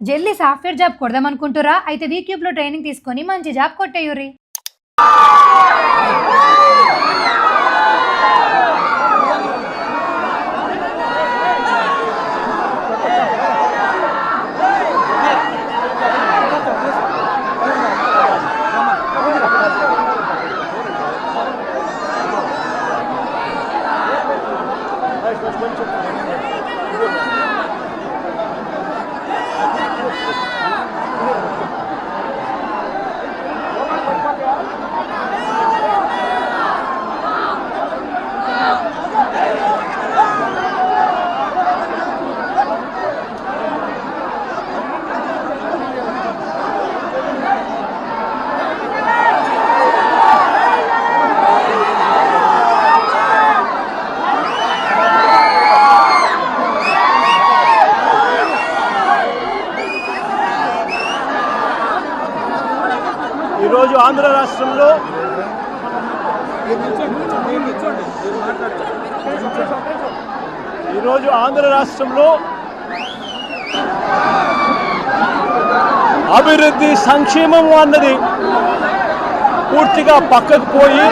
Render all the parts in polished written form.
జల్దీ software job కొడదామనుకుంటురా? అయితే వీక్యూబ్ లో ట్రైనింగ్ తీసుకొని మంచి జాబ్ కొట్టేయుర్రి. ఈరోజు ఆంధ్ర రాష్ట్రంలో అభివృద్ధి సంక్షేమం అన్నది పూర్తిగా పక్కకు పోయి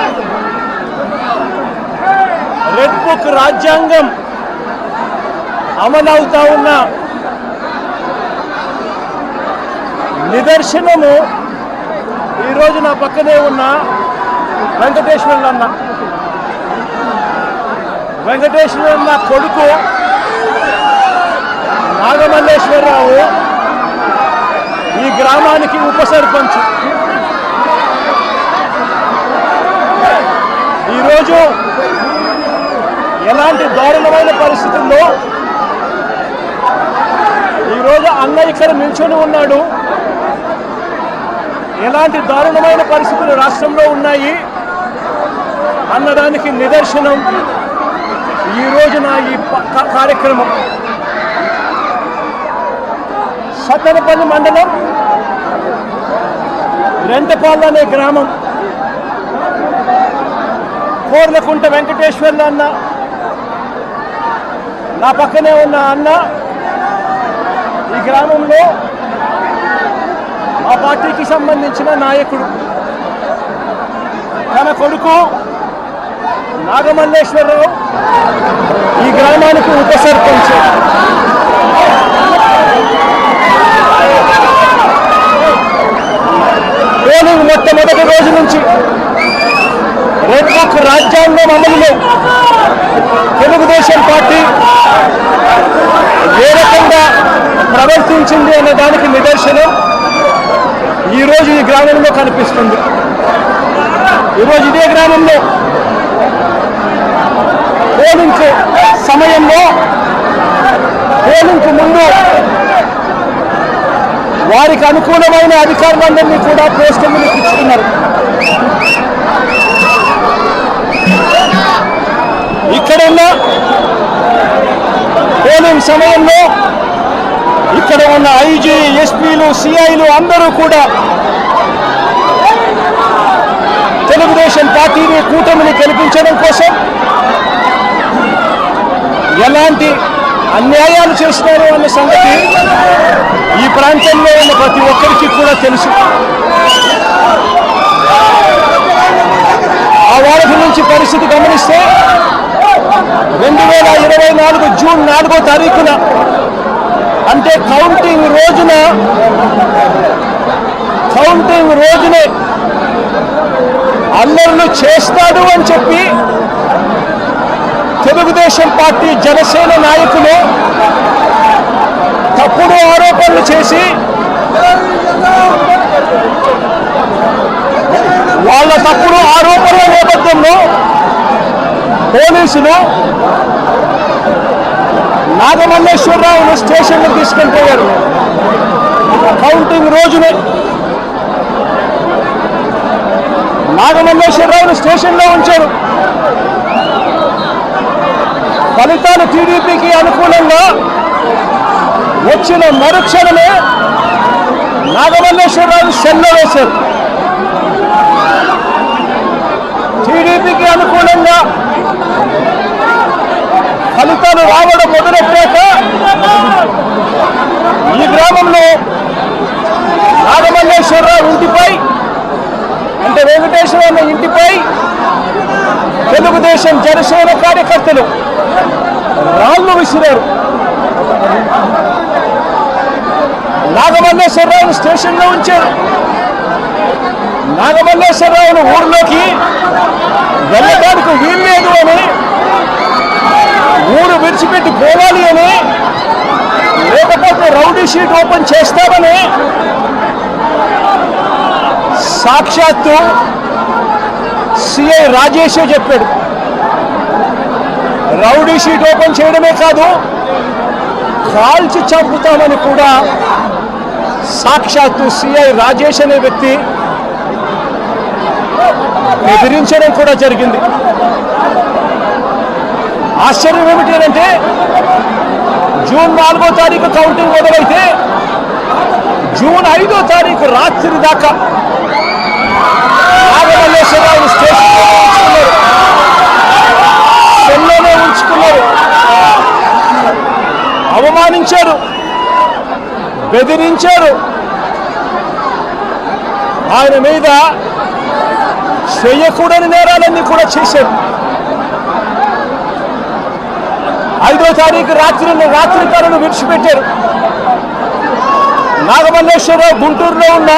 రెడ్ బుక్ రాజ్యాంగం అమలవుతా ఉన్న నిదర్శనము ఈరోజు నా పక్కనే ఉన్న వెంకటేశ్వరులన్న కొడుకు నాగమల్లేశ్వరరావు ఈ గ్రామానికి ఉప సర్పంచ్. ఈరోజు ఎలాంటి దారుణమైన పరిస్థితుల్లో ఈరోజు అన్న ఇక్కడ నిల్చొని ఉన్నాడు, ఎలాంటి దారుణమైన పరిస్థితులు రాష్ట్రంలో ఉన్నాయి అన్నదానికి నిదర్శనం ఈ రోజున ఈ కార్యక్రమం. సత్తెనపల్లి మండలం రెంటపాళ్ళు అనే గ్రామం, కోర్లకుంట వెంకటేశ్వర్లు అన్న నా పక్కనే ఉన్న అన్న ఈ గ్రామంలో ఆ పార్టీకి సంబంధించిన నాయకుడు. తన కొడుకు నాగమల్లేశ్వరరావు ఈ గ్రామానికి ఉప సర్పంచ్. పోలింగ్ మొట్టమొదటి రోజు నుంచి రెడ్ బుక్ రాజ్యాంగం అమలులో తెలుగుదేశం పార్టీ ఏ రకంగా ప్రవర్తించింది అనే దానికి నిదర్శనం ఈరోజు ఈ గ్రామంలో కనిపిస్తుంది. ఈరోజు ఇదే గ్రామంలో పోలింగ్ సమయంలో పోలింగ్కు ముందు వారికి అనుకూలమైన అధికారులందరినీ కూడా పోస్టింగ్లు ఇచ్చుకున్నారు. ఇక్కడ ఉన్న పోలింగ్ సమయంలో ఇక్కడ ఉన్న ఐజీ, ఎస్పీలు, సిఐలు అందరూ కూడా తెలుగుదేశం పార్టీని, కూటమిని గెలిపించడం కోసం ఎలాంటి అన్యాయాలు చేస్తున్నారు అన్న సంగతి ఈ ప్రాంతంలో ఉన్న ప్రతి ఒక్కరికి కూడా తెలుసు. ఆ వారం నుంచి పరిస్థితి గమనిస్తే 2024 జూన్ 4వ తారీఖున అంటే కౌంటింగ్ రోజునే అల్లర్లు చేస్తాడు అని చెప్పి తెలుగుదేశం పార్టీ, జనసేన నాయకులు తప్పుడు ఆరోపణలు చేసి వాళ్ళ తప్పుడు ఆరోపణల నేపథ్యంలో పోలీసులు నాగమల్లేశ్వరరావును స్టేషన్లో తీసుకెళ్ళిపోయారు. కౌంటింగ్ రోజునే నాగమల్లేశ్వరరావును స్టేషన్లో ఉంచారు. ఫలితాలు టీడీపీకి అనుకూలంగా వచ్చిన మరుక్షణమే నాగమల్లేశ్వరరావు సెల్లో వేశారు. టీడీపీకి అనుకూలంగా ఫలితాలు రావడం మొదలెట్టాక ఈ గ్రామంలో నాగమల్లేశ్వరరావు ఇంటిపై, అంటే వెంకటేశ్వరరావు ఇంటిపై తెలుగుదేశం జనసేన కార్యకర్తలు రాళ్లు విసిరారు. నాగమల్లేశ్వరరావును స్టేషన్లో ఉంచారు. నాగమల్లేశ్వరరావును ఊరిలోకి వెళ్ళడానికి వీల్లేదు అని, ఊరు విడిచిపెట్టి పోవాలి అని, లేకపోతే రౌడీ షీట్ ఓపెన్ చేస్తామని సాక్షాత్తు సిఐ రాజేషే చెప్పాడు. రౌడీ షీట్ ఓపెన్ చేయడమే కాదు, కాల్చి చంపుతామని కూడా సాక్షాత్తు సిఐ రాజేష్ అనే వ్యక్తి బెదిరించడం కూడా జరిగింది. ఆశ్చర్యం ఏమిటంటే జూన్ 4వ తారీఖు కౌంటింగ్ మొదలైతే జూన్ 5వ తారీఖు రాత్రి దాకా నాగమల్లేశ్వరరావు సెల్లోనే ఉంచుకున్నారు. అవమానించారు, బెదిరించారు. ఆయన మీద చేయకూడని నేరాలన్నీ కూడా చేశారు. 5వ తారీఖు రాత్రి తనను విడిచిపెట్టారు. నాగమల్లేశ్వరరావు గుంటూరులో ఉన్న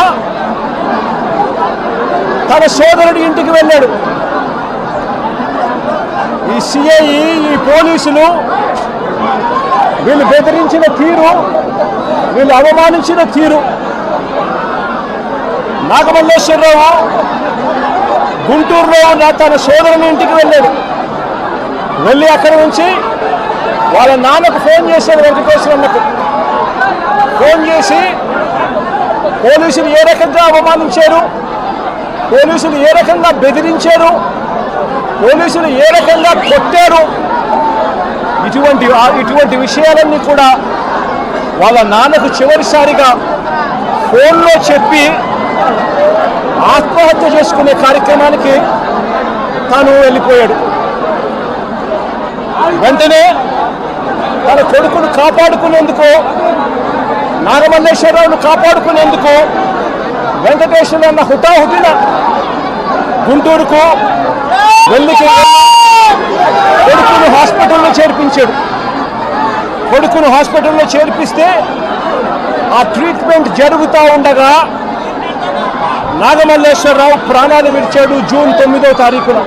తన సోదరుడి ఇంటికి వెళ్ళాడు. ఈ సిఐ, ఈ పోలీసులు వీళ్ళు బెదిరించిన తీరు, వీళ్ళు అవమానించిన తీరు. నాగమల్లేశ్వరరావు గుంటూరులో ఉన్న తన సోదరుని ఇంటికి వెళ్ళాడు. వెళ్ళి అక్కడి నుంచి వాళ్ళ నాన్నకు ఫోన్ చేశాడు. వెంకటేశ్వరన్నకు ఫోన్ చేసి పోలీసులు ఏ రకంగా అవమానించారు, పోలీసులు ఏ రకంగా బెదిరించారు, పోలీసులు ఏ రకంగా కొట్టారు, ఇటువంటి విషయాలన్నీ కూడా వాళ్ళ నాన్నకు చివరిసారిగా ఫోన్లో చెప్పి ఆత్మహత్య చేసుకునే కార్యక్రమానికి తాను వెళ్ళిపోయాడు. వెంటనే తన కొడుకును కాపాడుకునేందుకు, నాగమల్లేశ్వరరావును కాపాడుకునేందుకు వెంకటేశ్వర అన్న హుటాహుటిన గుంటూరుకు వెళ్ళి కొడుకును హాస్పిటల్లో చేర్పించాడు. కొడుకును హాస్పిటల్లో చేర్పిస్తే ఆ ట్రీట్మెంట్ జరుగుతూ ఉండగా నాగమల్లేశ్వరరావు ప్రాణాలు విడిచాడు. జూన్ 9వ తారీఖున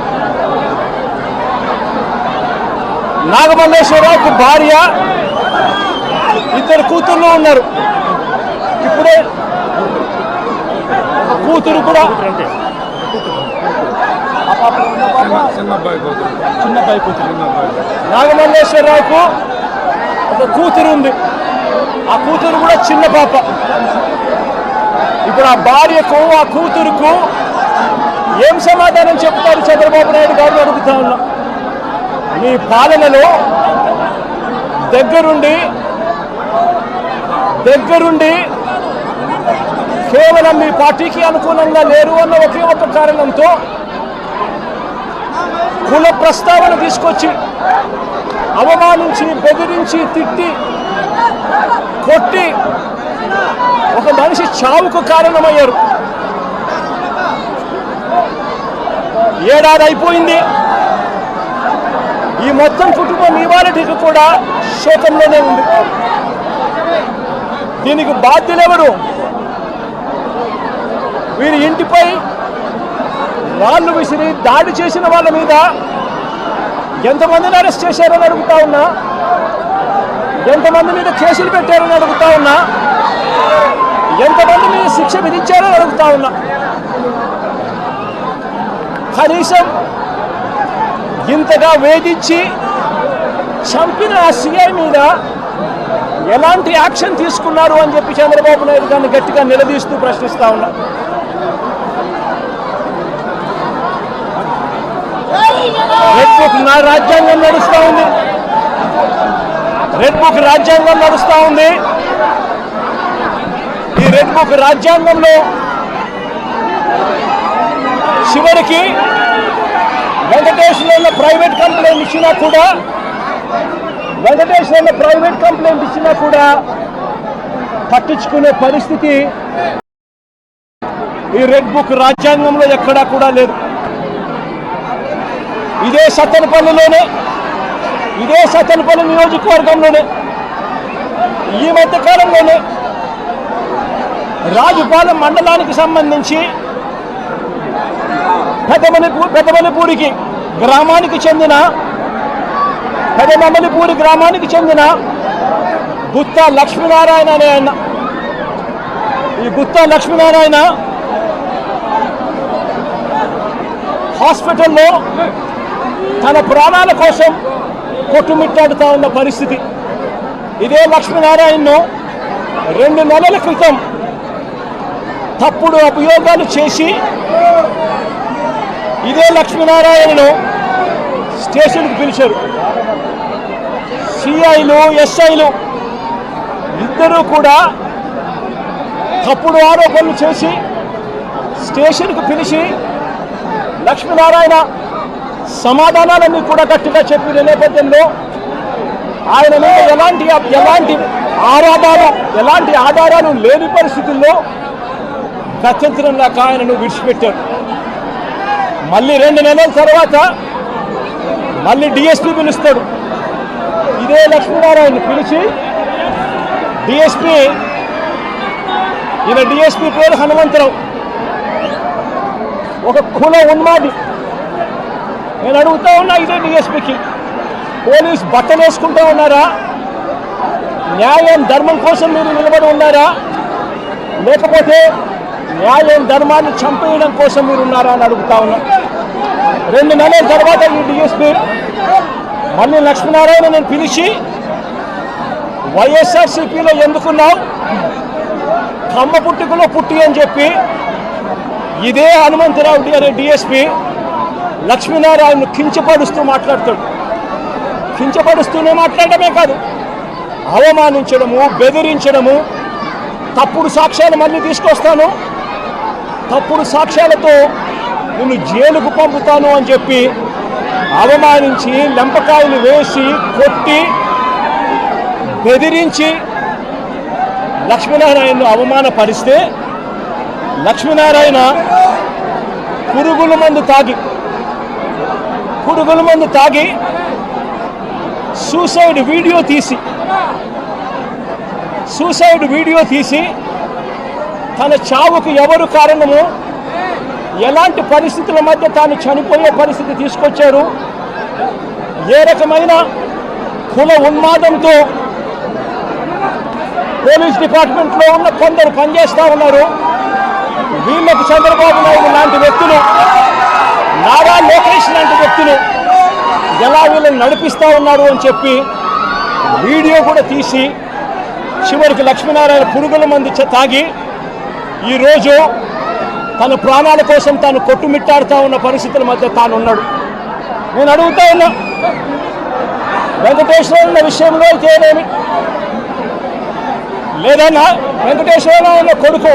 నాగమల్లేశ్వరరావుకు భార్య, 2 కూతుర్లు ఉన్నారు. ఇప్పుడే కూతురు కూడా చిన్నబ్బాయి కూతురు. నాగమల్లేశ్వరరావుకు ఒక కూతురు ఉంది. ఆ కూతురు కూడా చిన్న పాప. ఇప్పుడు ఆ భార్యకు, ఆ కూతురుకు ఏం సమాధానం చెప్తారు చంద్రబాబు నాయుడు గారిని అడుగుతా ఉన్నా. మీ పాలనలో దగ్గరుండి కేవలం మీ పార్టీకి అనుకూలంగా లేరు అన్న ఒకే ఒక కారణంతో కుల ప్రస్తావన తీసుకొచ్చి అవమానించి, బెదిరించి, తిట్టి, కొట్టి ఒక మనిషి చావుకు కారణమయ్యారు. 7 ఏడాది అయిపోయింది. ఈ మొత్తం కుటుంబం ఇవాళకి కూడా శోకంలోనే ఉంది. దీనికి బాధ్యులెవరు? వీరి ఇంటిపై రాళ్ళు విసిరి దాడి చేసిన వాళ్ళ మీద ఎంతమందిని అరెస్ట్ చేశారని అడుగుతా ఉన్నా, ఎంతమంది మీద కేసులు పెట్టారని అడుగుతా ఉన్నా, ఎంతమంది మీద శిక్ష విధించారని అడుగుతా ఉన్నా. కనీసం ఇంతగా వేధించి చంపిన ఆ సిఐ మీద ఎలాంటి యాక్షన్ తీసుకున్నారు అని చెప్పి చంద్రబాబు నాయుడు గారిని గట్టిగా నిలదీస్తూ ప్రశ్నిస్తా ఉన్నా. రెడ్ బుక్ రాజ్యాంగం నడుస్తూ ఉంది. రెడ్ బుక్ రాజ్యాంగం నడుస్తూ ఉంది. ఈ రెడ్ బుక్ రాజ్యాంగంలో చివరికి వెంకటేశ్వరంలో ప్రైవేట్ కంప్లైంట్ ఇచ్చినా కూడా వెంకటేశ్వర ప్రైవేట్ కంప్లైంట్ ఇచ్చినా కూడా పట్టించుకునే పరిస్థితి ఈ రెడ్ బుక్ రాజ్యాంగంలో ఎక్కడా కూడా లేదు. ఇదే సత్తెనపల్లిలోనే, ఇదే సత్తెనపల్లి నియోజకవర్గంలోనే ఈ మధ్యకాలంలోనే రాజుపాలెం మండలానికి సంబంధించి పెద్దమల్లిపూడికి గ్రామానికి చెందిన పెదమల్లిపూడి గ్రామానికి చెందిన గుత్తా లక్ష్మీనారాయణ అనే ఆయన, ఈ గుత్తా లక్ష్మీనారాయణ హాస్పిటల్లో తన ప్రాణాల కోసం కొట్టుమిట్టాడుతూ ఉన్న పరిస్థితి. ఇదే లక్ష్మీనారాయణను 2 నెలల క్రితం తప్పుడు అభియోగాలు చేసి ఇదే లక్ష్మీనారాయణను స్టేషన్కి పిలిచారు. సిఐలు ఎస్ఐలు ఇద్దరూ కూడా తప్పుడు ఆరోపణలు చేసి స్టేషన్కు పిలిచి లక్ష్మీనారాయణ సమాధానాలన్నీ కూడా గట్టిగా చెప్పిన నేపథ్యంలో ఆయన మీద ఎలాంటి ఆధారాలు లేని పరిస్థితుల్లో గత్యంతరం లేక ఆయనను విడిచిపెట్టారు. మళ్ళీ 2 నెలల తర్వాత మళ్ళీ డిఎస్పీ పిలుస్తాడు. ఇదే లక్ష్మీనారాయణ పిలిచి డిఎస్పీ పేరు హనుమంతరావు, ఒక కుల ఉన్మాది. నేను అడుగుతా ఉన్నా ఇదే డిఎస్పీకి, పోలీస్ బట్టలు వేసుకుంటూ ఉన్నారా? న్యాయం ధర్మం కోసం మీరు నిలబడి ఉన్నారా? లేకపోతే న్యాయం ధర్మాన్ని చంపేయడం కోసం మీరు ఉన్నారా అని అడుగుతా ఉన్నా. 2 నెలల తర్వాత ఈ డిఎస్పీ మళ్ళీ లక్ష్మీనారాయణ నేను పిలిచి వైఎస్ఆర్సీపీలో ఎందుకున్నావు, కమ్మ పుట్టుకలో పుట్టి అని చెప్పి ఇదే హనుమంతరావు అనే డిఎస్పీ లక్ష్మీనారాయణను కించపరుస్తూ మాట్లాడతాడు. కించపరుస్తూనే మాట్లాడమే కాదు, అవమానించడము, బెదిరించడము, తప్పుడు సాక్ష్యాలు మళ్ళీ తీసుకొస్తాను, తప్పుడు సాక్ష్యాలతో నిన్ను జైలుకు పంపుతాను అని చెప్పి అవమానించి లెంపకాయలు వేసి కొట్టి బెదిరించి లక్ష్మీనారాయణను అవమానపరిస్తే లక్ష్మీనారాయణ పురుగుల మందు తాగి సూసైడ్ వీడియో తీసి తన చావుకు ఎవరు కారణము, ఎలాంటి పరిస్థితుల మధ్య తాను చనిపోయే పరిస్థితి తీసుకొచ్చారు, ఏ రకమైన కుల ఉన్మాదంతో పోలీస్ డిపార్ట్మెంట్లో ఉన్న కొందరు పనిచేస్తూ ఉన్నారు, వీళ్ళకు చంద్రబాబు నాయుడు లాంటి వ్యక్తులు, నారా లోకేష్ లాంటి వ్యక్తులు ఎలా వీళ్ళని నడిపిస్తూ ఉన్నారు అని చెప్పి వీడియో కూడా తీసి చివరికి లక్ష్మీనారాయణ పురుగుల మందు తాగి ఈరోజు తన ప్రాణాల కోసం తాను కొట్టుమిట్టాడుతూ ఉన్న పరిస్థితుల మధ్య తాను ఉన్నాడు. నేను అడుగుతా ఉన్నా, వెంకటేశ్వర విషయంలో అయితేనేమి, లేదన్నా వెంకటేశ్వరరావు కొడుకు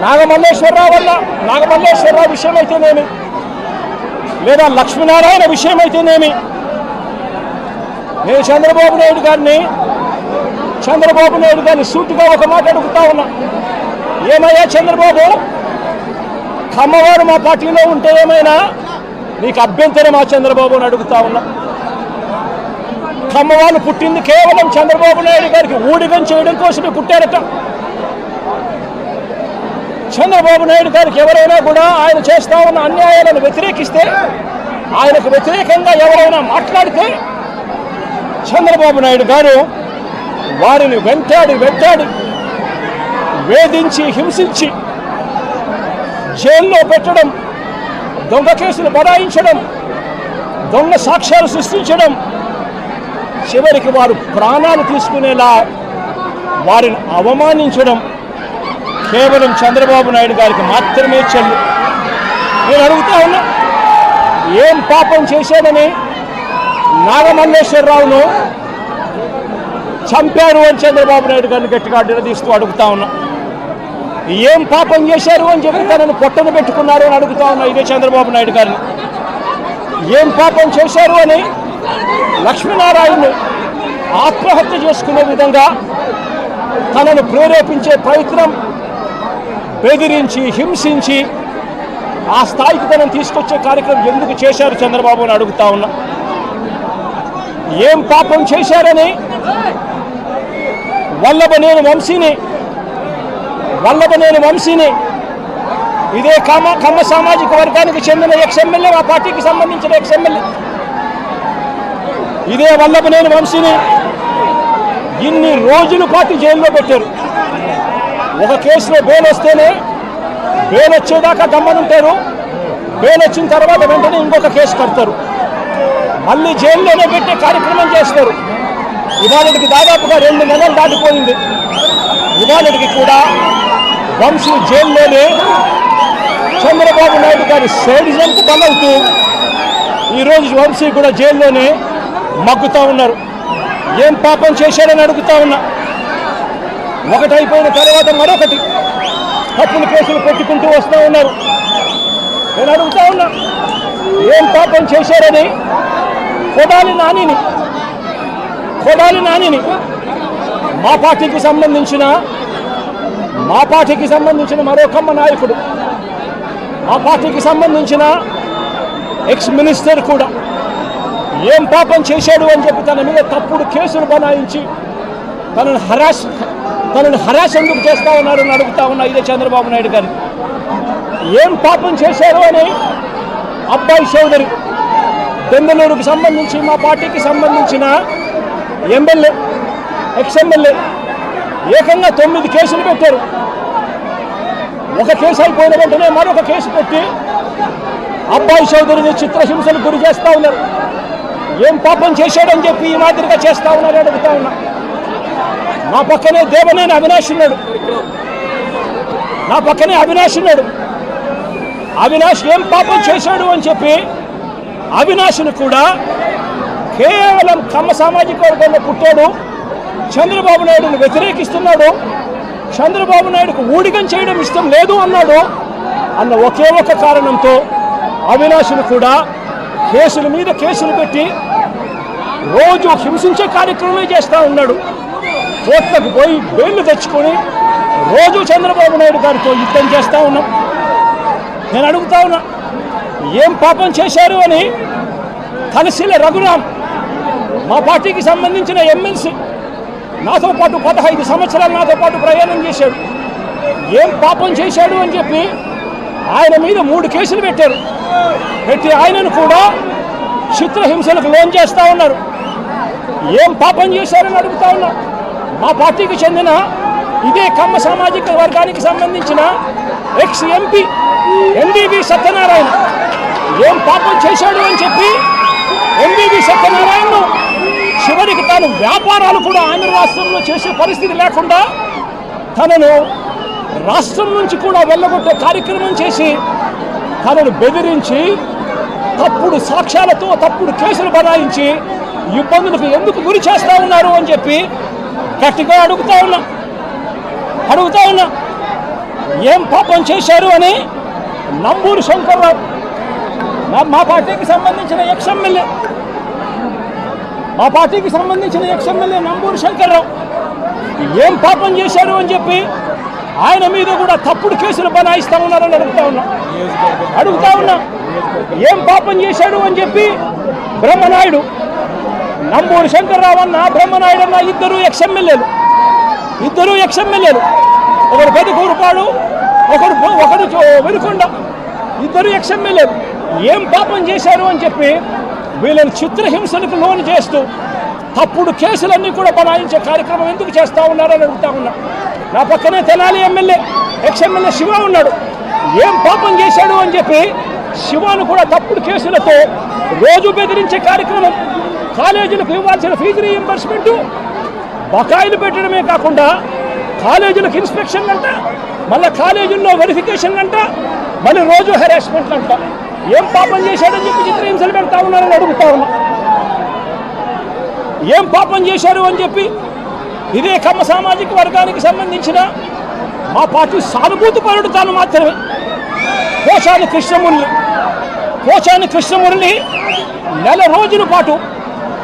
నాగమల్లేశ్వరరావు విషయం అయితేనేమి, లేదా లక్ష్మీనారాయణ విషయం అయితేనేమి, నేను చంద్రబాబు నాయుడు గారిని సూటిగా ఒక మాట అడుగుతా ఉన్నా. ఏమయ్యా చంద్రబాబు, కమ్మవారు మా పార్టీలో ఉంటే ఏమైనా నీకు అభ్యంతరమా చంద్రబాబు అని అడుగుతా ఉన్నా. కమ్మవాళ్ళు పుట్టింది కేవలం చంద్రబాబు నాయుడు గారికి ఊడిగం చేయడం కోసమే పుట్టారట. చంద్రబాబు నాయుడు గారికి ఎవరైనా కూడా ఆయన చేస్తా ఉన్న అన్యాయాలను వ్యతిరేకిస్తే, ఆయనకు వ్యతిరేకంగా ఎవరైనా మాట్లాడితే చంద్రబాబు నాయుడు గారు వారిని వెంటాడి వేధించి హింసించి జైల్లో పెట్టడం, దొంగ కేసులు బడాయించడం, దొంగ సాక్ష్యాలు సృష్టించడం, చివరికి వారు ప్రాణాలు తీసుకునేలా వారిని అవమానించడం కేవలం చంద్రబాబు నాయుడు గారికి మాత్రమే చెల్లు. నేను అడుగుతా ఉన్నా, ఏం పాపం చేశాడని నాగమల్లేశ్వరరావును చంపారు అని చంద్రబాబు నాయుడు గారిని గట్టిగా నిలదీస్తూ అడుగుతా ఉన్నా. ఏం పాపం చేశారు అని చెప్పి తనను పొట్టను పెట్టుకున్నారు అని అడుగుతా ఉన్నా ఇదే చంద్రబాబు నాయుడు గారిని. ఏం పాపం చేశారు అని లక్ష్మీనారాయణను ఆత్మహత్య చేసుకునే విధంగా తనను ప్రేరేపించే ప్రయత్నం, బెదిరించి హింసించి ఆ స్థాయికి తనను తీసుకొచ్చే కార్యక్రమం ఎందుకు చేశారు చంద్రబాబు అని అడుగుతా ఉన్నా. ఏం పాపం చేశారని వల్లభనేని వంశీని ఇదే కమ్మ సామాజిక వర్గానికి చెందిన ఎక్స్ఎమ్మెల్యే, మా పార్టీకి సంబంధించిన ఎక్స్ఎమ్మెల్యే ఇదే వల్లభనేని వంశీని ఇన్ని రోజుల పాటు జైల్లో పెట్టారు. ఒక కేసులో బెయిల్ వస్తేనే బెయిల్ వచ్చేదాకా గమ్మనుంటారు. బెయిల్ వచ్చిన తర్వాత వెంటనే ఇంకొక కేసు కడతారు, మళ్ళీ జైల్లోనే పెట్టే కార్యక్రమం చేస్తారు. ఇవాళకి దాదాపుగా 2 నెలలు దాటిపోయింది. ఇవాళకి కూడా వంశీ జైల్లోనే చంద్రబాబు నాయుడు గారి సేడిజంకు బలవుతూ ఈరోజు వంశీ కూడా జైల్లోనే మగ్గుతూ ఉన్నారు. ఏం పాపం చేశారని అడుగుతా ఉన్నా. ఒకటి అయిపోయిన తర్వాత మరొకటి తప్పుడు కేసులు పెట్టుకుంటూ వస్తూ ఉన్నారు. నేను అడుగుతా ఉన్నా, ఏం పాపం చేశారని కొడాలి నానిని మా పార్టీకి సంబంధించిన మరో కమ్మ నాయకుడు, మా పార్టీకి సంబంధించిన ఎక్స్ మినిస్టర్ కూడా ఏం పాపం చేశాడు అని చెప్పి తన మీద తప్పుడు కేసులు బనాయించి తనను హరాస్ ఎందుకు చేస్తా ఉన్నారని అడుగుతా ఉన్నా ఇదే చంద్రబాబు నాయుడు గారు. ఏం పాపం చేశారు అని అబ్బాయి చౌదరి బెంగళూరుకు సంబంధించి మా పార్టీకి సంబంధించిన ఎమ్మెల్యే, ఎక్స్ఎమ్మెల్యే ఏకంగా 9 కేసులు పెట్టారు. ఒక కేసు అయిపోయిన వెంటనే మరొక కేసు పెట్టి అబ్బాయి చౌదరిని చిత్రహింసలు గురి చేస్తూ ఉన్నారు. ఏం పాపం చేశాడని చెప్పి ఈ మాదిరిగా చేస్తూ ఉన్నారని అడుగుతా ఉన్నా. నా పక్కనే దేవనేని అవినాష్ ఉన్నాడు. అవినాష్ ఏం పాపం చేశాడు అని చెప్పి అవినాష్ను కూడా కేవలం కమ్మ సామాజిక వర్గంలో పుట్టాడు, చంద్రబాబు నాయుడును వ్యతిరేకిస్తున్నాడు, చంద్రబాబు నాయుడుకు ఊడిగం చేయడం ఇష్టం లేదు అన్నాడు అన్న ఒకే ఒక కారణంతో అవినాష్ను కూడా కేసుల మీద కేసులు పెట్టి రోజు హింసించే కార్యక్రమమే చేస్తూ ఉన్నాడు. కోర్టులకు పోయి బెయిల్ తెచ్చుకొని రోజు చంద్రబాబు నాయుడు గారితో యుద్ధం చేస్తూ ఉన్నాం. నేను అడుగుతా ఉన్నా, ఏం పాపం చేశారు అని తలసిల రఘురామ్ మా పార్టీకి సంబంధించిన ఎమ్మెల్సీ నాతో పాటు 15 సంవత్సరాలు నాతో పాటు ప్రయాణం చేశాడు. ఏం పాపం చేశాడు అని చెప్పి ఆయన మీద 3 కేసులు పెట్టి ఆయనను కూడా చిత్రహింసలకు లోన్ చేస్తూ ఉన్నారు. ఏం పాపం చేశారని అడుగుతా ఉన్నా. మా పార్టీకి చెందిన ఇదే కమ్మ సామాజిక వర్గానికి సంబంధించిన ఎక్స్ ఎంపీ ఎంబీబీ సత్యనారాయణ ఏం పాపం చేశాడు అని చెప్పి ఎంబీబీ సత్యనారాయణను చివరికి తాను వ్యాపారాలు కూడా ఆంధ్ర రాష్ట్రంలో చేసే పరిస్థితి లేకుండా తనను రాష్ట్రం నుంచి కూడా వెళ్ళగొట్టే కార్యక్రమం చేసి తనను బెదిరించి తప్పుడు సాక్ష్యాలతో తప్పుడు కేసులు బనాయించి ఇబ్బందులకు ఎందుకు గురి చేస్తూ ఉన్నారు అని చెప్పి గట్టిగా అడుగుతా ఉన్నా. ఏం పాపం చేశారు అని నంబూరు శంకర్రావు మా పార్టీకి సంబంధించిన ఎక్స్ఎమ్మెల్యే నంబూరు శంకర్రావు ఏం పాపం చేశారు అని చెప్పి ఆయన మీద కూడా తప్పుడు కేసులు బనాయిస్తూ ఉన్నారని అడుగుతా ఉన్నా. ఏం పాపం చేశాడు అని చెప్పి బ్రహ్మనాయుడు, నంబూరు శంకర్రావు అన్న బ్రహ్మనాయుడు అన్న ఇద్దరు ఎక్స్ఎమ్మెల్యేలు, ఒకరు పెదకూరుపాడు, ఒకరు వెనుకొండ, ఇద్దరు ఎక్స్ఎమ్మెల్యేలు ఏం పాపం చేశారు అని చెప్పి వీళ్ళని చిత్రహింసలకు లోను చేస్తూ తప్పుడు కేసులన్నీ కూడా బనాయించే కార్యక్రమం ఎందుకు చేస్తూ ఉన్నారని అడుగుతా ఉన్నా. నా పక్కనే తెనాలి ఎక్స్ఎమ్మెల్యే శివ ఉన్నాడు. ఏం పాపం చేశాడు అని చెప్పి శివను కూడా తప్పుడు కేసులతో రోజు బెదిరించే కార్యక్రమం, కాలేజీలకు ఇవ్వాల్సిన ఫీజు రీయింబర్స్మెంటు బకాయిలు పెట్టడమే కాకుండా కాలేజీలకు ఇన్స్పెక్షన్ అంట, మళ్ళీ కాలేజీల్లో వెరిఫికేషన్ అంట, మళ్ళీ రోజు హెరాస్మెంట్ అంట. ఏం పాపం చేశాడని చెప్పి చిత్రహింసలు పెడతా ఉన్నారని అడుగుతా ఉన్నా. ఏం పాపం చేశారు అని చెప్పి ఇదే కమ్మ సామాజిక వర్గానికి సంబంధించిన మా పార్టీ సానుభూతి పరుడు తాను మాత్రమే పోచాని కృష్ణమురళి 4 రోజుల పాటు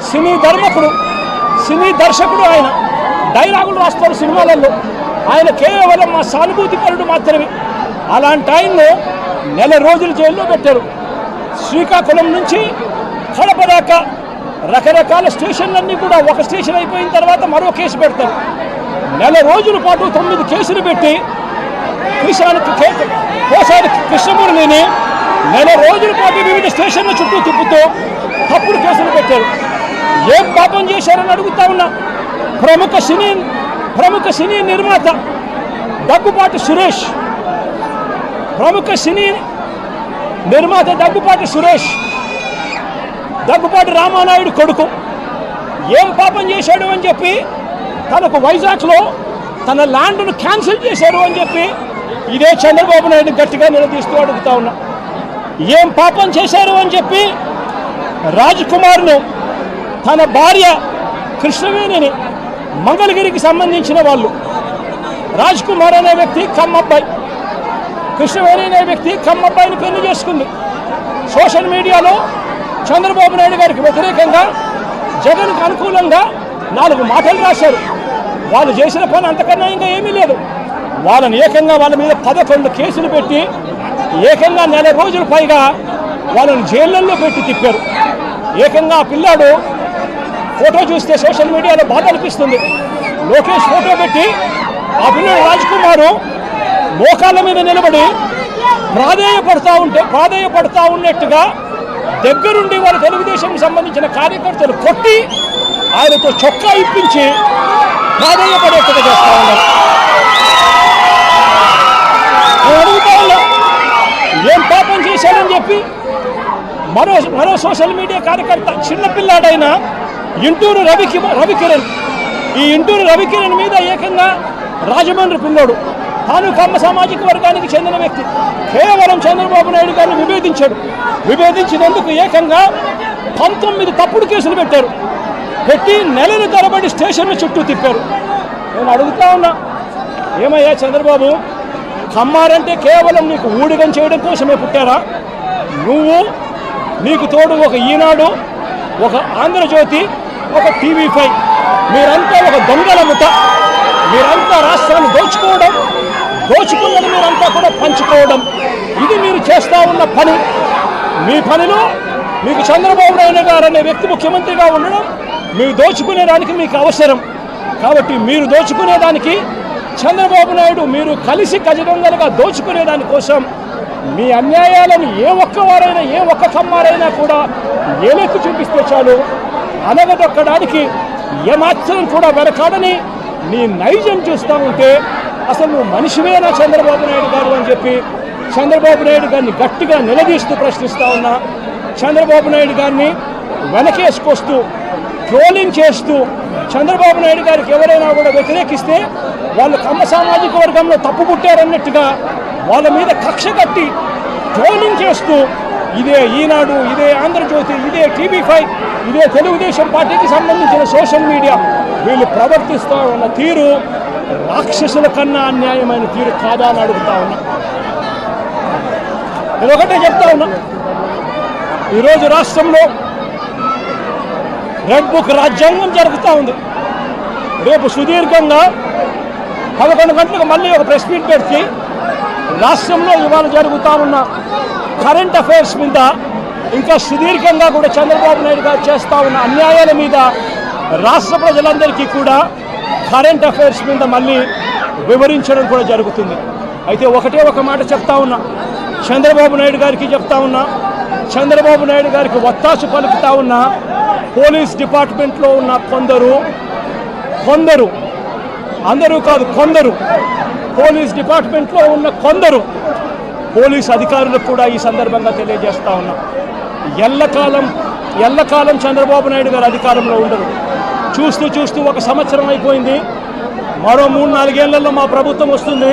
సినీ ధర్మకుడు సినీ దర్శకుడు, ఆయన డైలాగులు రాస్తారు సినిమాలలో. ఆయన కేవలం మా సానుభూతి పరుడు మాత్రమే. అలాంటి ఆయన్ను నెల రోజులు జైల్లో పెట్టారు. శ్రీకాకుళం నుంచి కడప దాకా రకరకాల స్టేషన్లన్నీ కూడా ఒక స్టేషన్ అయిపోయిన తర్వాత మరో కేసు పెడతారు. నెల రోజుల పాటు 9 కేసులు పెట్టి కోసారి కృష్ణమూర్తిని నెల రోజుల పాటు వివిధ స్టేషన్ల చుట్టూ తిప్పుతూ తప్పుడు కేసులు పెట్టారు. ఏం పాపం చేశారని అడుగుతా ఉన్నా. ప్రముఖ సినీ నిర్మాత దగ్గుపాటి సురేష్, దగ్గుపాటి రామానాయుడు కొడుకు ఏం పాపం చేశాడు అని చెప్పి తనకు వైజాగ్లో తన ల్యాండ్ను క్యాన్సిల్ చేశారు అని చెప్పి ఇదే చంద్రబాబు నాయుడు గట్టిగా నిలదీస్తూ అడుగుతా ఉన్నా. ఏం పాపం చేశారు అని చెప్పి రాజ్ కుమార్ను, తన భార్య కృష్ణవేణిని, మంగళగిరికి సంబంధించిన వాళ్ళు, రాజ్ కుమార్ అనే వ్యక్తి కమ్మబ్బాయి, కృష్ణవేణి అనే వ్యక్తి కమ్మబ్బాయిని పెళ్లి చేసుకుంది. సోషల్ మీడియాలో చంద్రబాబు నాయుడు గారికి వ్యతిరేకంగా, జగన్కు అనుకూలంగా 4 మాటలు రాశారు. వాళ్ళు చేసిన పని అంతకన్నా ఇంకా ఏమీ లేదు. వాళ్ళని ఏకంగా వాళ్ళ మీద 11 కేసులు పెట్టి ఏకంగా నెల రోజుల పైగా వాళ్ళని జైళ్ళల్లో పెట్టి తిప్పారు. ఏకంగా ఆ పిల్లాడు ఫోటో చూస్తే సోషల్ మీడియాలో బాధ అనిపిస్తుంది. లోకేష్ ఫోటో పెట్టి ఆ పిల్లాడు రాజ్ కుమారు మోకాళ్ళ మీద నిలబడి ప్రాధేయపడతా ఉన్నట్టుగా దగ్గరుండి వాళ్ళ తెలుగుదేశం సంబంధించిన కార్యకర్తలు కొట్టి ఆయనతో చొక్కా ఇప్పించి ప్రాధేయపడేట్టుగా చేస్తా ఉన్నారు. నేను అడుగుతా ఉన్నా, ఏం పాపం చేశాడని చెప్పి మరో సోషల్ మీడియా కార్యకర్త చిన్నపిల్లాడైన ఇంటూరు రవికిరణ్, ఈ ఇంటూరు రవికిరణ్ మీద ఏకంగా రాజమండ్రి పిల్లోడు, తాను కమ్మ సామాజిక వర్గానికి చెందిన వ్యక్తి, కేవలం చంద్రబాబు నాయుడు గారిని విభేదించినందుకు ఏకంగా 19 తప్పుడు కేసులు పెట్టి నెలల తరబడి స్టేషన్ల చుట్టూ తిప్పారు. నేను అడుగుతా ఉన్నా, ఏమయ్యా చంద్రబాబు, కమ్మారంటే కేవలం నీకు ఊడిగం చేయడం కోసమే పుట్టారా? నీకు తోడు ఒక ఈనాడు, ఒక ఆంధ్రజ్యోతి, ఒక TV5, మీరంతా ఒక దొంగల ముఠ. మీరంతా రాష్ట్రాన్ని దోచుకున్నది మీరంతా కూడా పంచుకోవడం, ఇది మీరు చేస్తూ ఉన్న పని. మీ పనిలో మీకు చంద్రబాబు నాయుడు గారు అనే వ్యక్తి ముఖ్యమంత్రిగా ఉండడం, మీరు దోచుకునేదానికి మీకు అవసరం. కాబట్టి మీరు దోచుకునేదానికి చంద్రబాబు నాయుడు, మీరు కలిసి గజదొంగలుగా దోచుకునేదాని కోసం మీ అన్యాయాలను ఏ ఒక్క కమ్మారైనా కూడా ఏలెక్కు చూపిస్తే చాలు, అనగదొక్కడానికి ఏమాత్రం కూడా వెనకాడని నీ నైజం చూస్తూ ఉంటే అసలు నువ్వు మనిషివేనా చంద్రబాబు నాయుడు గారు అని చెప్పి చంద్రబాబు నాయుడు గారిని గట్టిగా నిలదీస్తూ ప్రశ్నిస్తూ ఉన్నా. చంద్రబాబు నాయుడు గారిని వెనకేసుకొస్తూ ట్రోలింగ్ చేస్తూ చంద్రబాబు నాయుడు గారికి ఎవరైనా కూడా వ్యతిరేకిస్తే వాళ్ళు కమ్మ సామాజిక వర్గంలో తప్పు పుట్టారన్నట్టుగా వాళ్ళ మీద కక్ష కట్టి ట్రోలింగ్ చేస్తూ ఇదే ఈనాడు, ఇదే ఆంధ్రజ్యోతి, ఇదే TV5, ఇదే తెలుగుదేశం పార్టీకి సంబంధించిన సోషల్ మీడియా వీళ్ళు ప్రవర్తిస్తూ ఉన్న తీరు రాక్షసుల కన్నా అన్యాయమైన తీరు కాదా అని అడుగుతా ఉన్నా. నేను ఒకటే చెప్తా ఉన్నా, ఈరోజు రాష్ట్రంలో రెడ్ బుక్ రాజ్యాంగం జరుగుతూ ఉంది. రేపు సుదీర్ఘంగా 11 గంటలకు మళ్ళీ ఒక ప్రెస్ మీట్ పెట్టి రాష్ట్రంలో ఇవాళ జరుగుతూ ఉన్న కరెంట్ అఫైర్స్ మీద, ఇంకా సుదీర్ఘంగా కూడా చంద్రబాబు నాయుడు గారు చేస్తూ ఉన్న అన్యాయాల మీద రాష్ట్ర ప్రజలందరికీ కూడా కరెంట్ అఫైర్స్ మీద మళ్ళీ వివరించడం కూడా జరుగుతుంది. అయితే ఒక మాట చెప్తా ఉన్నా, చంద్రబాబు నాయుడు గారికి చెప్తా ఉన్నా, చంద్రబాబు నాయుడు గారికి ఒత్తాసు పలుకుతా ఉన్నా పోలీస్ డిపార్ట్మెంట్లో ఉన్న కొందరు, అందరూ కాదు కొందరు, పోలీస్ డిపార్ట్మెంట్లో ఉన్న కొందరు పోలీస్ అధికారులకు కూడా ఈ సందర్భంగా తెలియజేస్తా ఉన్నా, ఎల్లకాలం చంద్రబాబు నాయుడు గారు అధికారంలో ఉండరు. చూస్తూ 1 సంవత్సరం అయిపోయింది. మరో 3-4 ఏళ్లలో మా ప్రభుత్వం వస్తుంది.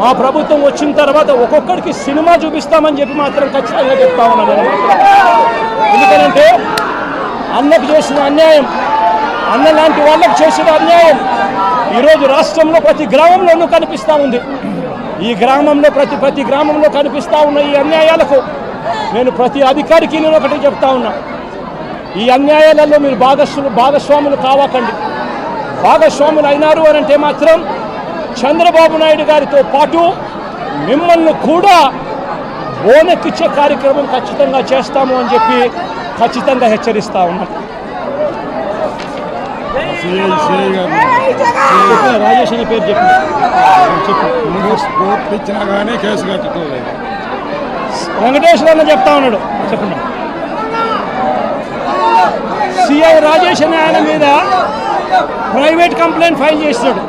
మా ప్రభుత్వం వచ్చిన తర్వాత ఒక్కొక్కడికి సినిమా చూపిస్తామని చెప్పి మాత్రం ఖచ్చితంగా చెప్తా ఉన్నాను. ఎందుకంటే అన్నకు చేసిన అన్యాయం, అన్న లాంటి వాళ్ళకు చేసిన అన్యాయం ఈరోజు రాష్ట్రంలో ప్రతి గ్రామంలోనూ కనిపిస్తూ ఉంది. ఈ గ్రామంలో ప్రతి గ్రామంలో కనిపిస్తూ ఉన్న ఈ అన్యాయాలకు నేను ప్రతి అధికారికి నేను ఒకటి చెప్తా ఉన్నా, ఈ అన్యాయాలలో మీరు భాగస్వాములు కావకండి. భాగస్వాములు అయినారు అని అంటే మాత్రం చంద్రబాబు నాయుడు గారితో పాటు మిమ్మల్ని కూడా బోనెక్కిచ్చే కార్యక్రమం ఖచ్చితంగా చేస్తాము అని చెప్పి ఖచ్చితంగా హెచ్చరిస్తా ఉన్నాం. రాజేష్ అనే పేరు ఇచ్చినా కానీ కేసు కట్టుకోలేదు. వెంకటేశ్వర చెప్తా ఉన్నాడు. చెప్పండి. సిఐ రాజేష్ అనే ఆయన మీద ప్రైవేట్ కంప్లైంట్ ఫైల్ చేసినాడు.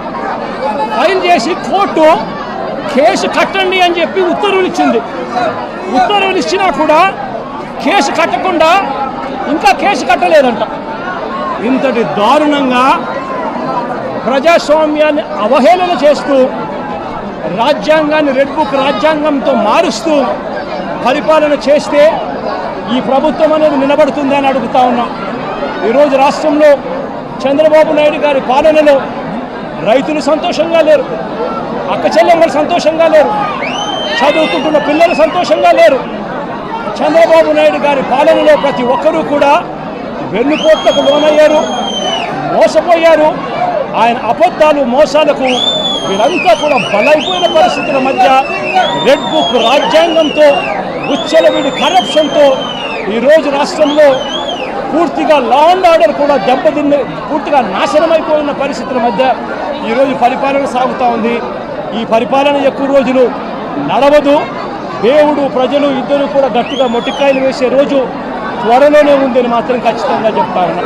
ఫైల్ చేసి కోర్టు కేసు కట్టండి అని చెప్పి ఉత్తర్వులు ఇచ్చింది. ఉత్తర్వులు ఇచ్చినా కూడా కేసు కట్టకుండా ఇంకా కేసు కట్టలేదంట. ఇంతటి దారుణంగా ప్రజాస్వామ్యాన్ని అవహేళన చేస్తూ రాజ్యాంగాన్ని రెడ్ బుక్ రాజ్యాంగంతో మారుస్తూ పరిపాలన చేస్తే ఈ ప్రభుత్వం అనేది నిలబడుతుందని అడుగుతా ఉన్నాం. ఈరోజు రాష్ట్రంలో చంద్రబాబు నాయుడు గారి పాలనలో రైతులు సంతోషంగా లేరు, అక్క చెల్లెమ్మలు సంతోషంగా లేరు, చదువుకుంటున్న పిల్లలు సంతోషంగా లేరు. చంద్రబాబు నాయుడు గారి పాలనలో ప్రతి ఒక్కరూ కూడా వెన్నుపోట్లకు లోనయ్యారు, మోసపోయారు. ఆయన అబద్ధాలు మోసాలకు వీరంతా కూడా బలైపోయిన పరిస్థితుల మధ్య రెడ్ బుక్ రాజ్యాంగంతో ఉచ్చలవిడి కరప్షన్తో ఈరోజు రాష్ట్రంలో పూర్తిగా లా అండ్ ఆర్డర్ కూడా దెబ్బతిన్న పూర్తిగా నాశనమైపోయిన పరిస్థితుల మధ్య ఈరోజు పరిపాలన సాగుతూ ఉంది. ఈ పరిపాలన ఎక్కువ రోజులు నడవదు. దేవుడు ప్రజలు ఇద్దరు కూడా గట్టిగా మొట్టికాయలు వేసే రోజు త్వరలోనే ఉందని మాత్రం ఖచ్చితంగా చెప్తా ఉన్నా.